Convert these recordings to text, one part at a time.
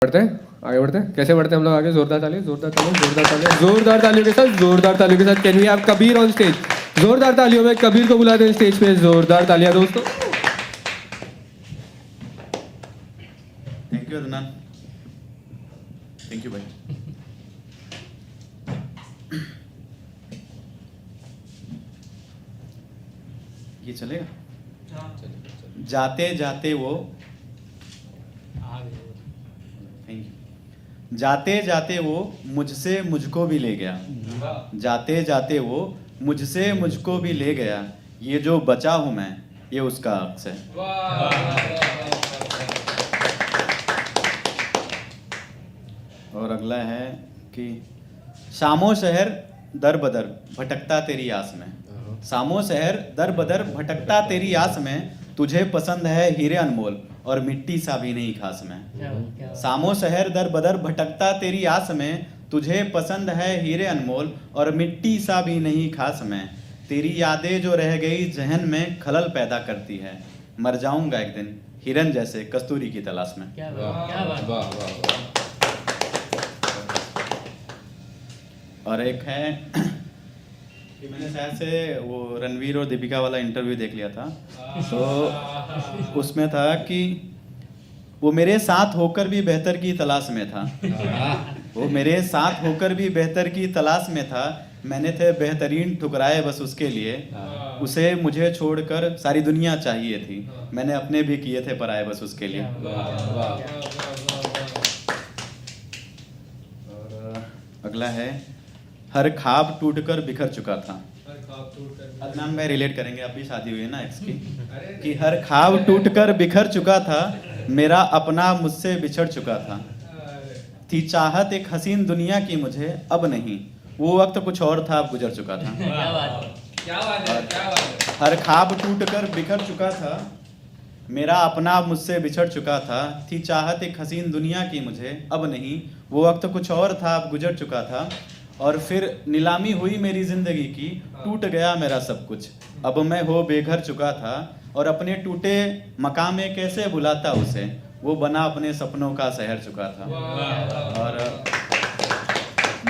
बढ़ते हैं, आगे बढ़ते हैं। कैसे बढ़ते हैं हम लोग आगे? जोरदार तालियों, जोरदार तालियों, जोरदार तालियों, जोरदार तालियों के साथ, जोरदार तालियों के साथ। Can we have Kabir on stage? जोरदार तालियों में कबीर को बुलाते हैं स्टेज पे। जोरदार तालियां दोस्तों। Thank you Adnan, thank you भाई। ये चलेगा? जाते जाते वो, थैंक यू। जाते जाते वो मुझसे मुझको भी ले गया, जाते जाते वो मुझसे मुझको भी ले गया, ये जो बचा हूं मैं ये उसका अक्स है। और अगला है कि शामो शहर दर बदर भटकता तेरी आस में, शामो शहर दर बदर भटकता तेरी आस में, तुझे पसंद है हीरे अनमोल और मिट्टी सा भी नहीं खास में। शामो शहर दर बदर भटकता तेरी आस में, तुझे पसंद है हीरे अनमोल और मिट्टी सा भी नहीं खास में। तेरी यादें जो रह गई जहन में खलल पैदा करती है, मर जाऊंगा एक दिन हिरन जैसे कस्तूरी की तलाश में। क्या बात। और एक है कि मैंने शायद से वो रणवीर और दीपिका वाला इंटरव्यू देख लिया था, तो उसमें था कि वो मेरे साथ होकर भी बेहतर की तलाश में था, वो मेरे साथ होकर भी बेहतर की तलाश में था, मैंने थे बेहतरीन ठुकराए बस उसके लिए, उसे मुझे छोड़कर सारी दुनिया चाहिए थी, मैंने अपने भी किए थे पराए बस उसके लिए। और अगला है हर ख्वाब टूटकर बिखर चुका था। अदनान भाई रिलेट करेंगे, अभी शादी हुई है ना एक्स की, कि हर ख्वाब टूटकर बिखर चुका था, मेरा अपना मुझसे बिछड़ चुका था, थी चाहत एक हसीन दुनिया की मुझे अब नहीं, वो वक्त कुछ और था अब गुजर चुका था। हर ख्वाब टूटकर बिखर चुका था, मेरा अपना मुझसे बिछड़ चुका था, थी चाहत एक हसीन दुनिया की मुझे अब नहीं, वो वक्त कुछ और था अब गुजर चुका था। और फिर नीलामी हुई मेरी जिंदगी की, टूट गया मेरा सब कुछ, अब मैं हो बेघर चुका था, और अपने टूटे मकाम में कैसे भुलाता उसे, वो बना अपने सपनों का शहर चुका था। और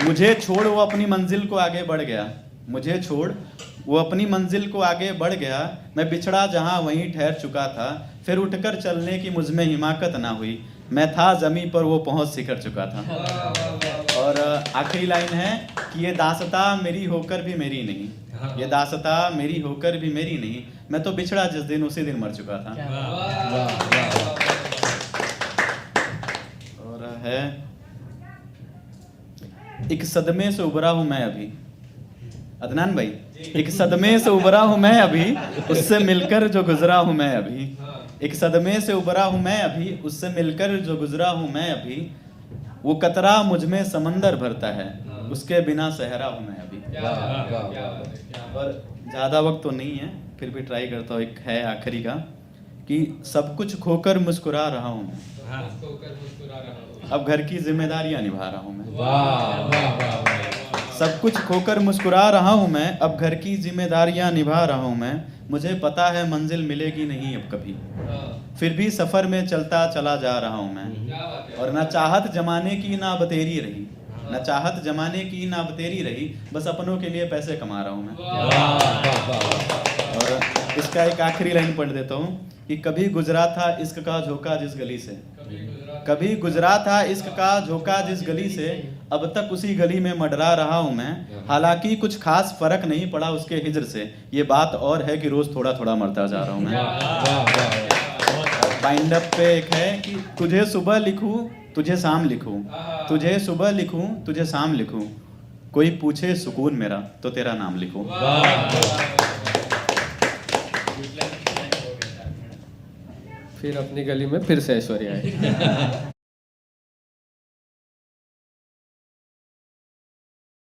मुझे छोड़ वो अपनी मंजिल को आगे बढ़ गया, मुझे छोड़ वो अपनी मंजिल को आगे बढ़ गया, मैं बिछड़ा जहां वहीं ठहर चुका था, फिर उठकर चलने की मुझमें हिमाकत ना हुई, मैं था जमी पर वो पहुंच सिखर चुका था। और आखिरी लाइन है कि ये दासता मेरी होकर भी मेरी नहीं, ये दासता मेरी होकर भी मेरी नहीं, मैं तो बिछड़ा जिस दिन उसी दिन मर चुका था। और है एक सदमे से उभरा हूं मैं अभी, अदनान भाई, एक सदमे से उभरा हूं मैं अभी, उससे मिलकर जो गुजरा हूं मैं अभी, एक सदमे से उभरा हूं मैं अभी, उससे मिलकर जो गुजरा हूं मैं अभी, वो कतरा मुझ में समंदर भरता है, उसके बिना सहरा हूं मैं अभी। और ज़्यादा वक्त तो नहीं है, फिर भी ट्राई करता हूँ। एक है आखिरी का कि सब कुछ खोकर मुस्कुरा रहा हूँ मैं, अब घर की जिम्मेदारियां निभा रहा हूँ मैं। सब कुछ खोकर मुस्कुरा रहा हूँ मैं, अब घर की जिम्मेदारियां निभा रहा हूँ मैं, मुझे पता है मंजिल मिलेगी नहीं अब कभी, फिर भी सफर में चलता चला जा रहा हूँ मैं। और ना चाहत जमाने की ना बतेरी रही, ना चाहत जमाने की ना बतेरी रही, बस अपनों के लिए पैसे कमा रहा हूँ मैं। और इसका एक आखिरी लाइन पढ़ देता हूँ कि कभी गुजरा था इश्क का झोंका जिस गली से, कभी गुजरा था इश्क का झोंका जिस गली से, अब तक उसी गली में मडरा रहा हूं मैं, हालांकि कुछ खास फर्क नहीं पड़ा उसके हिजर से, ये बात और है कि रोज थोड़ा थोड़ा मरता जा रहा हूं मैं। बाइंड अप पे एक है कि तुझे सुबह लिखूं तुझे शाम लिखूं, तुझे सुबह लिखूं तुझे शाम लिखूं, कोई पूछे सुकून मेरा तो तेरा नाम लिखूं। फिर अपनी गली में फिर से ऐश्वर्या है।